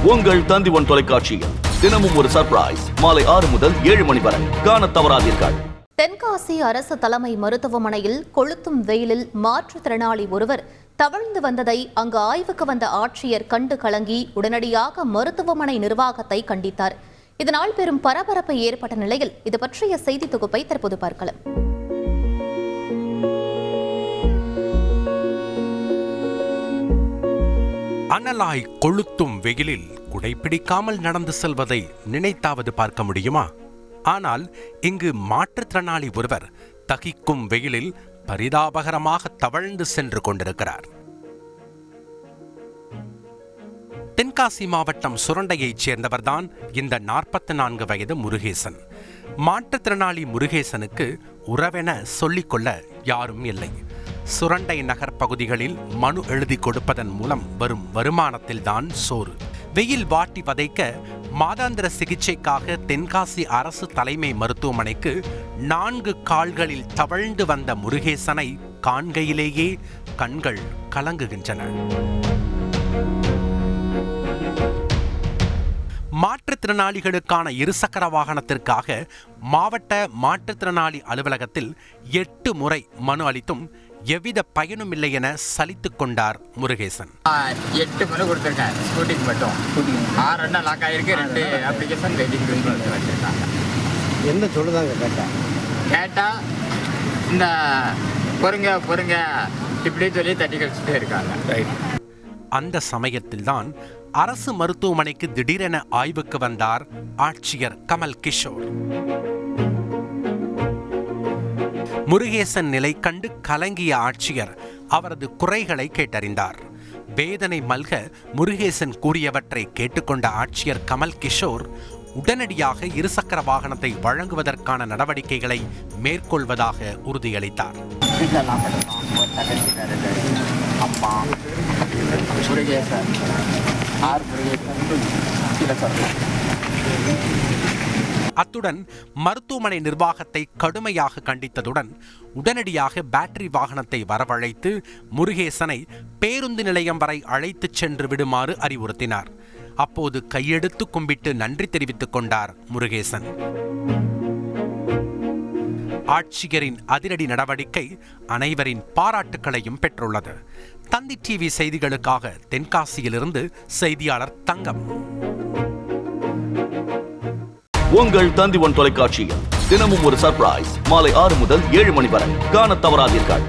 உங்கள் தந்தி1 தொலைக்காட்சியில் தினமும் ஒரு சர்ப்ரைஸ் மாலை 6 முதல் 7 மணி வரை காணத் தவறாதீர்கள். தென்காசி அரசு தலைமை மருத்துவமனையில் கொளுத்தும் வெயிலில் மாற்றுத்திறனாளி ஒருவர் தவழ்ந்து வந்ததை அங்கு ஆய்வுக்கு வந்த ஆட்சியர் கண்டு கலங்கி உடனடியாக மருத்துவமனை நிர்வாகத்தை கண்டித்தார். இதனால் பெரும் பரபரப்பு ஏற்பட்ட நிலையில் இது பற்றிய செய்தி தொகுப்பை தற்போது பார்க்கலாம். அனலாய் கொளுத்தும் வெயிலில் குடைப்பிடிக்காமல் நடந்து செல்வதை நினைத்தாவது பார்க்க முடியுமா? ஆனால் இங்கு மாற்றுத்திறனாளி ஒருவர் தகிக்கும் வெயிலில் பரிதாபகரமாக தவழ்ந்து சென்று கொண்டிருக்கிறார். தென்காசி மாவட்டம் சுரண்டையைச் சேர்ந்தவர்தான் இந்த 44 வயது முருகேசன். மாற்றுத்திறனாளி முருகேசனுக்கு உறவென சொல்லிக்கொள்ள யாரும் இல்லை. சுரண்டை நகர் பகுதிகளில் மனு எழுதி கொடுப்பதன் மூலம் வரும் வருமானத்தில்தான் சோறு. வெயில் வாட்டி வதைக்க மாதாந்திர சிகிச்சைக்காக தென்காசி அரசு தலைமை மருத்துவமனைக்கு 4 கால்களில் தவழ்ந்து வந்த முருகேசனை காண்கையிலேயே கண்கள் கலங்குகின்றன. மாற்றுத்திறனாளிகளுக்கான இருசக்கர வாகனத்திற்காக மாவட்ட மாற்றுத்திறனாளி அலுவலகத்தில் 8 முறை மனு அளித்தும் எவ்வித பயனும் இல்லை என சலித்துக் கொண்டார் முருகேசன். 8 மனு கொடுத்துருக்கேன், ஸ்கூட்டிக்கு மட்டும் 6 லாக் ஆயிருக்கு. 2 அப்ளிகேஷன் வெயிட்டிங் வச்சிருக்காங்க. என்ன சொல்லுதாங்க கேட்டா இந்த பொறுங்க இப்படி சொல்லி தட்டி கழிச்சுட்டே இருக்காங்க. அந்த சமயத்தில்தான் அரசு மருத்துவமனைக்கு திடீரென ஆய்வுக்கு வந்தார் ஆட்சியர் கமல் கிஷோர். முருகேசன் நிலை கண்டு கலங்கிய ஆட்சியர் அவரது குறைகளை கேட்டறிந்தார். வேதனை மல்க முருகேசன் கூறியவற்றை கேட்டுக்கொண்ட ஆட்சியர் கமல் கிஷோர் உடனடியாக இருசக்கர வாகனத்தை வழங்குவதற்கான நடவடிக்கைகளை மேற்கொள்வதாக உறுதியளித்தார். அத்துடன் மருத்துவமனை நிர்வாகத்தை கடுமையாக கண்டித்ததுடன் உடனடியாக பேட்டரி வாகனத்தை வரவழைத்து முருகேசனை பேருந்து நிலையம் வரை அழைத்துச் சென்று விடுமாறு அறிவுறுத்தினார். அப்போது கையெடுத்து கும்பிட்டு நன்றி தெரிவித்துக் கொண்டார் முருகேசன். ஆட்சியரின் அதிரடி நடவடிக்கை அனைவரின் பாராட்டுக்களையும் பெற்றுள்ளது. தந்தி டிவி செய்திகளுக்காக தென்காசியிலிருந்து செய்தியாளர் தங்கம். உங்கள் தந்தி1 தொலைக்காட்சியில் தினமும் ஒரு சர்ப்ரைஸ் மாலை 6 முதல் 7 மணி வரை காணத் தவறாதீர்கள்.